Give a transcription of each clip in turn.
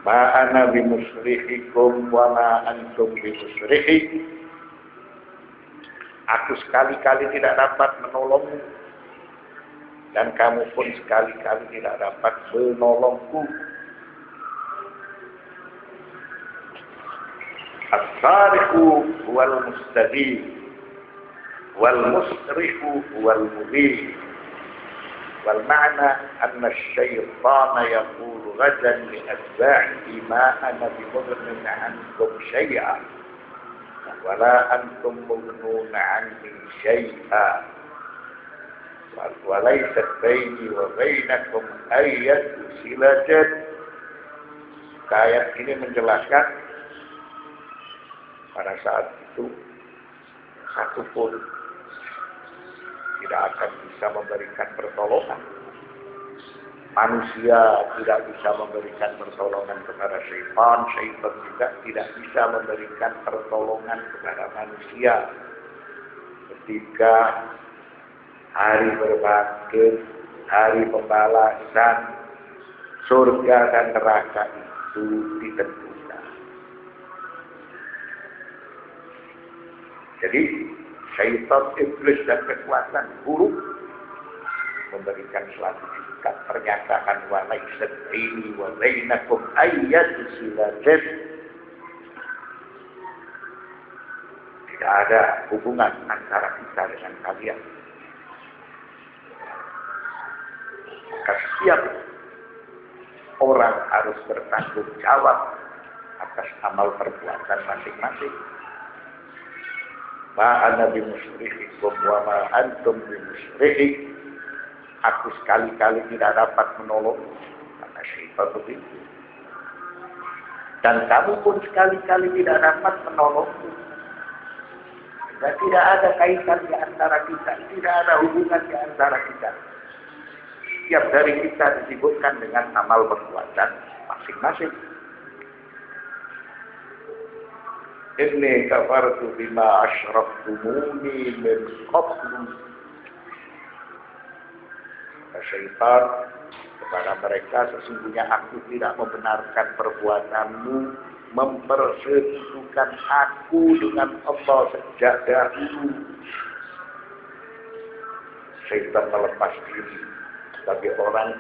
Ma ana bimusrihikum wa ma antum bimusrihi. Aku sekali-kali tidak dapat menolongmu dan kamu pun sekali-kali tidak dapat menolongku. As-sariqu wal mustadi wal musrifu wal mubin. Wal ma'na anna asy-syaitana yaqulu ghadan li atba'ihi ma ana bimughnin 'ankum syai'a wa la antum mughnun 'anni syai'a wa laysat baini wa bainakum ayyatu silatin. Ayat ini menjelaskan pada saat itu satu pun tidak akan bisa memberikan pertolongan. Manusia tidak bisa memberikan pertolongan kepada syaitan. Syaitan juga tidak bisa memberikan pertolongan kepada manusia. Ketika hari berbangkit, hari pembalasan, surga dan neraka itu ditentukan. Jadi syaitan, iblis dan kekuatan buruk memberikan suatu sikap pernyataan wa laysat baini wa bainakum ayyatu silatin. Tidak ada hubungan antara kita dengan kalian. Maka setiap orang harus bertanggung jawab atas amal perbuatan masing-masing. Ma ana bimusrihikum wa ma antum bimusrihi. Aku sekali-kali tidak dapat menolong karena syaitan begitu. Dan kamu pun sekali-kali tidak dapat menolongku. Dan tidak ada kaitan di antara kita, tidak ada hubungan di antara kita. Setiap dari kita disibukkan dengan amal perbuatan masing-masing. Inni kafartu bima asyraktumuni min qablu. Syaitan kepada mereka, sesungguhnya aku tidak membenarkan perbuatanmu mempersekutukan aku dengan Allah sejak dahulu. Syaitan melepas diri bagi orang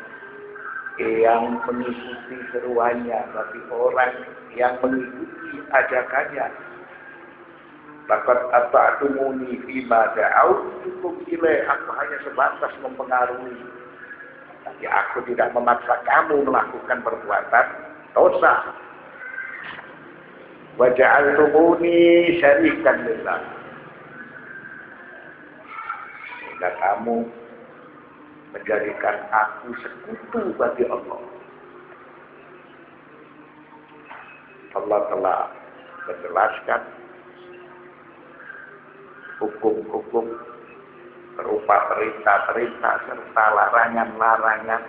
yang mengikuti seruannya, bagi orang yang mengikuti ajakannya. Laqad ata'tumuni fima da'autukum ilaih. Aku hanya sebatas mempengaruhi. Tapi aku tidak memaksa kamu melakukan perbuatan dosa. Wa ja'altumuni syarikan lillah. Sehingga kamu menjadikan aku sekutu bagi Allah. Allah telah menjelaskan hukum-hukum berupa perintah-perintah serta larangan-larangan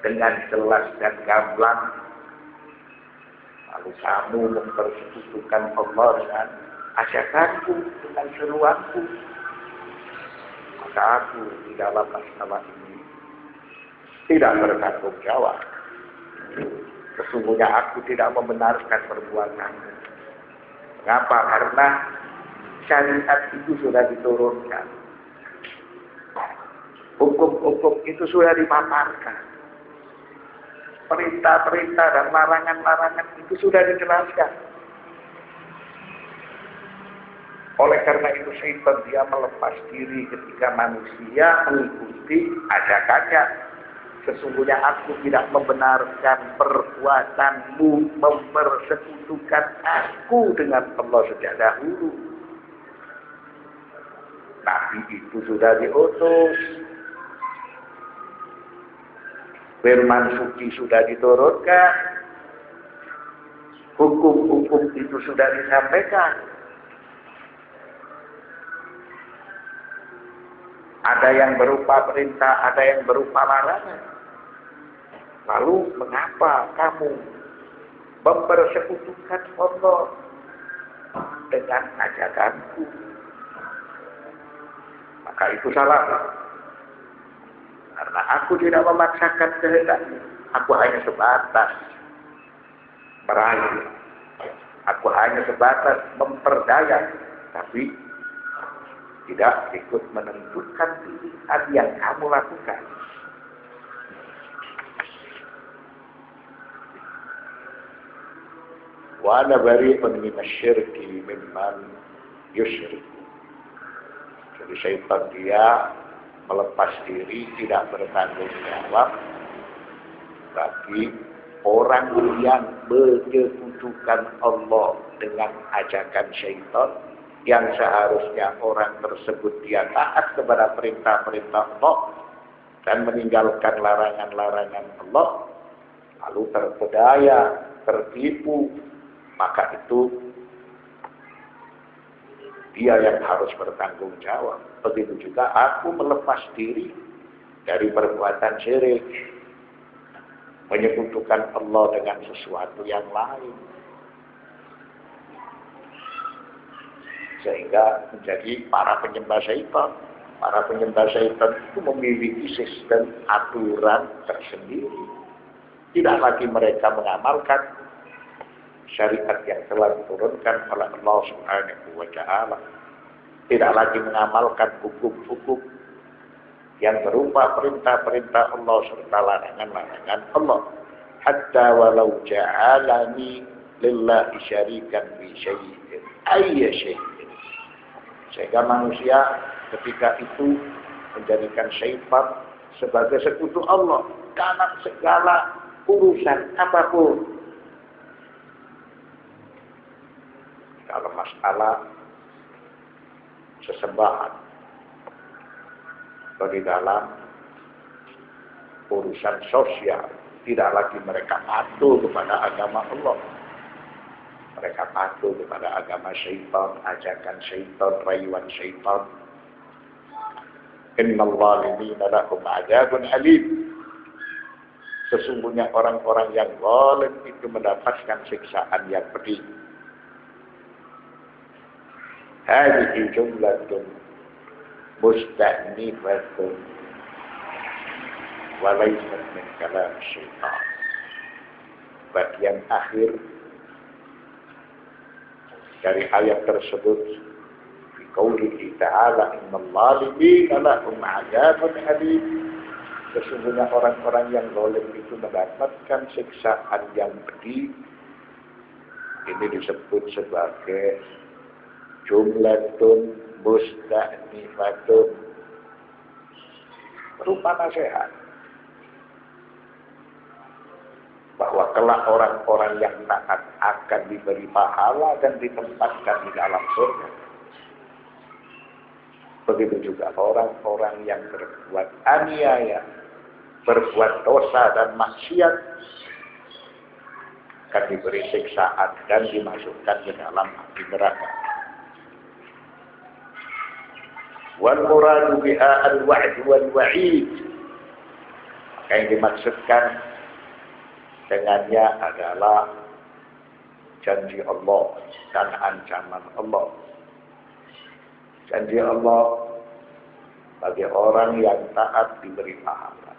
dengan jelas dan gamblang. Lalu kamu mempersekutukan Allah dengan ajakanku, dengan seruanku. Maka aku di dalam masalah ini tidak bertanggung jawab. Sesungguhnya aku tidak membenarkan perbuatanmu. Mengapa? Karena syariat itu sudah diturunkan. Hukum-hukum itu sudah dipaparkan. Perintah-perintah dan larangan-larangan itu sudah dijelaskan. Oleh karena itu syaitan dia melepas diri ketika manusia mengikuti ajakannya. Sesungguhnya aku tidak membenarkan perbuatanmu mempersekutukan aku dengan Allah sejak dahulu. Nabi itu sudah diutus. Firman suci sudah diturunkan. Hukum-hukum itu sudah disampaikan. Ada yang berupa perintah, ada yang berupa larangan. Lalu mengapa kamu mempersekutukan Allah dengan ajakanku? Maka itu salah. Karena aku tidak memaksakan kehendakmu. Aku hanya sebatas merayu. Aku hanya sebatas memperdaya, tapi tidak ikut menentukan pilihan yang kamu lakukan. Wa ana bari'un minasyirki mimman yusyrik. Jadi syaitan dia melepas diri, tidak bertanggung jawab bagi orang yang menyekutukan Allah dengan ajakan syaitan, yang seharusnya orang tersebut dia taat kepada perintah-perintah Allah dan meninggalkan larangan-larangan Allah, lalu terpedaya, tertipu, maka itu dia yang harus bertanggung jawab. Begitu juga aku melepas diri dari perbuatan syirik, menyekutukan Allah dengan sesuatu yang lain, sehingga menjadi para penyembah syaitan. Para penyembah syaitan itu memiliki sistem aturan tersendiri. Tidak lagi mereka mengamalkan syariat yang telah diturunkan oleh Allah Subhanahu wa Ta'ala. Tidak lagi mengamalkan hukum-hukum yang berupa perintah-perintah Allah serta larangan-larangan Allah. Hatta walau ja'alani lillahi syarikan fi syai'in ayya syai'in. Sehingga manusia ketika itu menjadikan syaitan sebagai sekutu Allah dalam segala urusan apapun. Dalam masalah sesembahan atau di dalam urusan sosial, tidak lagi mereka patuh kepada agama Allah. Mereka patuh kepada agama syaitan, ajakan syaitan, rayuan syaitan. Innal zalimina lahum adzabun alim. Sesungguhnya orang-orang yang zalim itu mendapatkan siksaan yang pedih. Hadhihi jumlatun musta'nifatun wa laysat min kalam syaitan. Bagian akhir dari ayat tersebut, fi qoulihi ta'ala innal zalimina lahum 'adzabun alim. Sesungguhnya orang-orang yang zalim itu mendapatkan siksaan yang pedih. Ini disebut sebagai jumlatun musta'nifatun, berupa nasihat bahwa kelak orang-orang yang taat akan diberi pahala dan ditempatkan di dalam surga. Begitu juga orang-orang yang berbuat aniaya, berbuat dosa dan maksiat akan diberi siksaan dan dimasukkan ke dalam api neraka. Wal muradu biha al-wa'd wal wa'id. Yang dimaksudkan dengannya adalah janji Allah dan ancaman Allah. Janji Allah bagi orang yang taat diberi pahala.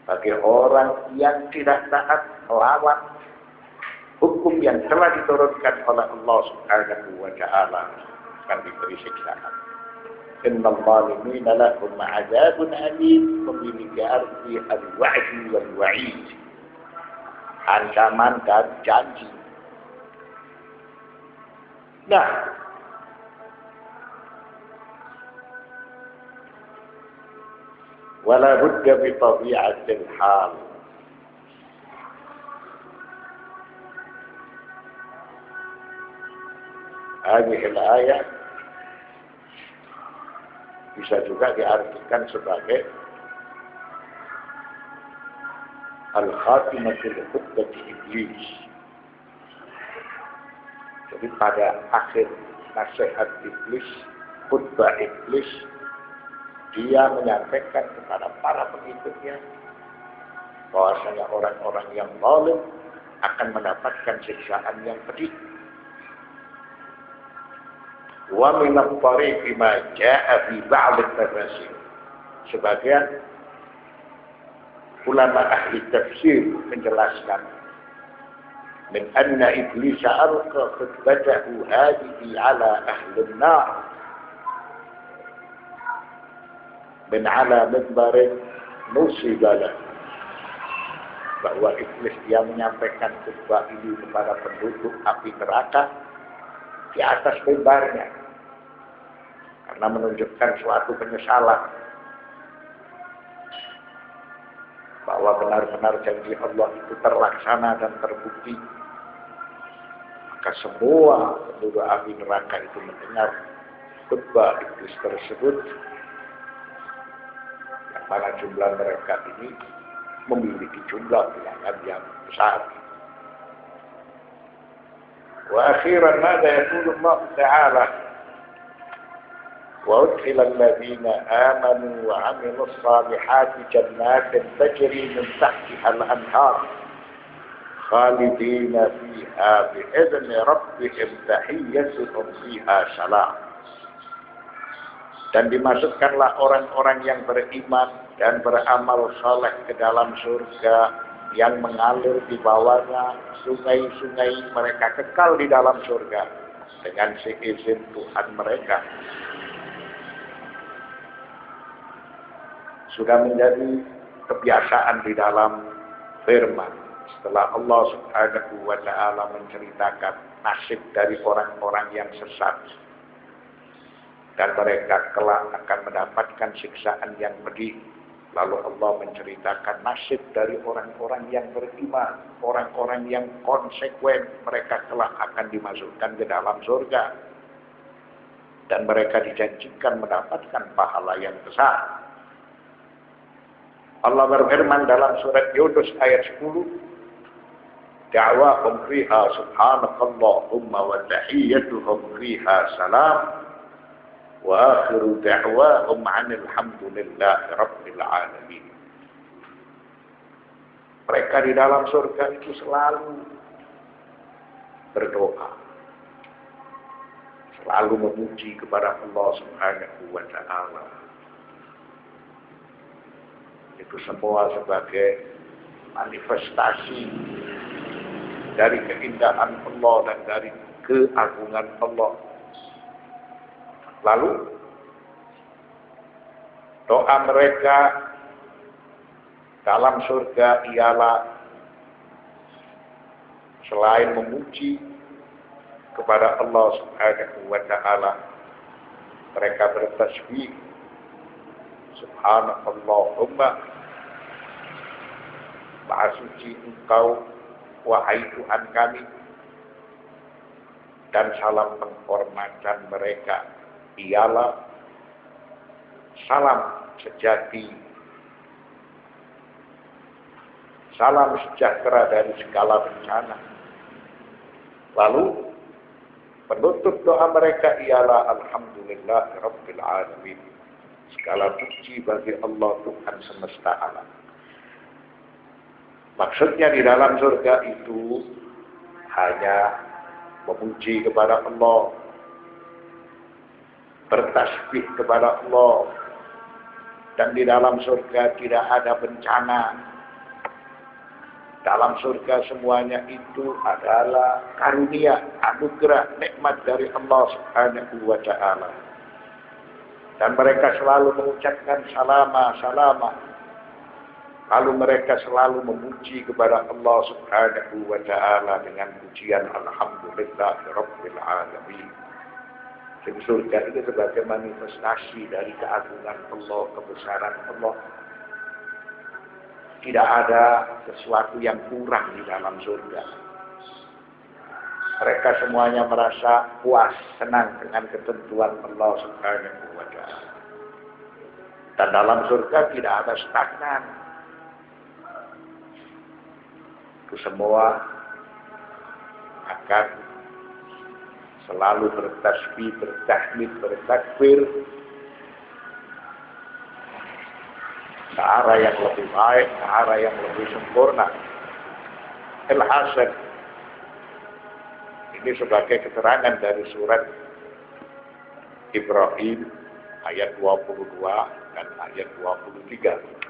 Bagi orang yang tidak taat melawan hukum yang telah diturunkan oleh Allah Subhanahu wa Ta'ala akan diberi siksaan. Innal zalimina lahum 'adzabun alim, memiliki arti al-wa'd wal wa'id, ancaman dan janji. Nah, wala budda bi tabi'atil hal. Hadhihi al-ayat bisa juga diartikan sebagai al-khatimatul khutbati iblis. Jadi pada akhir nasihat iblis, khutbah iblis, dia menyampaikan kepada para pengikutnya bahwasanya orang-orang yang zalim akan mendapatkan siksaan yang pedih. Wa min at-tariqi ma jaa'a fi ba'd at-tafasir. Sebagian ulama ahli tafsir menjelaskan min anna iblis alqa khutbatahu hadhihi ala ahli an-nar min ala minbarin nusibalah, bahwa iblis yang menyampaikan khutbah ini kepada penduduk api neraka di atas mimbarnya, karena menunjukkan suatu penyesalan bahwa benar-benar janji Allah itu terlaksana dan terbukti. Maka semua penduduk api neraka itu mendengar khutbah iblis tersebut, yang mana jumlah mereka ini memiliki jumlah bilangan yang besar. Wa akhiran mada yaqulu Allah Ta'ala, wa udkhila alladhina amanu wa 'amilus salihati jannatin tajri min tahtiha al-anhar khalidina fiha bi'idzni rabbihim tahiyyatuhum fiha salam. Dan dimasukkanlah orang-orang yang beriman dan beramal saleh ke dalam surga yang mengalir di bawahnya sungai-sungai, mereka kekal di dalam surga dengan seizin Tuhan mereka. Sudah menjadi kebiasaan di dalam firman, setelah Allah Subhanahu wa Ta'ala menceritakan nasib dari orang-orang yang sesat dan mereka kelak akan mendapatkan siksaan yang pedih, lalu Allah menceritakan nasib dari orang-orang yang beriman, orang-orang yang konsekuen, mereka kelak akan dimasukkan ke dalam surga dan mereka dijanjikan mendapatkan pahala yang besar. Allah berfirman dalam surat Yunus ayat 10, da'wahum fiha subhanakallahumma wa tahiyyatuhum fiha salam wa akhiru da'wahum 'anil hamdulillahi rabbil alamin. Mereka di dalam surga itu selalu berdoa, selalu memuji kepada Allah Subhanahu wa Ta'ala. Itu semua sebagai manifestasi dari keindahan Allah dan dari keagungan Allah. Lalu doa mereka dalam surga ialah selain memuji kepada Allah Subhanahu wa Ta'ala, mereka bertasbih subhanakallahumma, maha suci Engkau wahai Tuhan kami, dan salam penghormatan mereka ialah salam sejati, salam sejahtera dari segala bencana. Lalu penutup doa mereka ialah alhamdulillahirabbil alamin, segala puji bagi Allah Tuhan semesta alam. Maksudnya di dalam surga itu hanya memuji kepada Allah, bertasbih kepada Allah, dan di dalam surga tidak ada bencana. Dalam surga semuanya itu adalah karunia, anugerah, nikmat dari Allah Subhanahu wa Ta'ala. Dan mereka selalu mengucapkan salama, salama. Lalu mereka selalu memuji kepada Allah Subhanahu wa Ta'ala dengan pujian alhamdulillahirabbil alamin. Jadi surga itu sebagai manifestasi dari keagungan Allah, kebesaran Allah. Tidak ada sesuatu yang kurang di dalam surga. Mereka semuanya merasa puas, senang dengan ketentuan Allah Subhanahu wa Ta'ala. Dan dalam surga tidak ada stagnan. Itu semua akan selalu bertasbih, bertahmid, bertakbir ke arah yang lebih baik, ke arah yang lebih sempurna. Al-Hasan, ini sebagai keterangan dari surat Ibrahim ayat 22 dan ayat 23.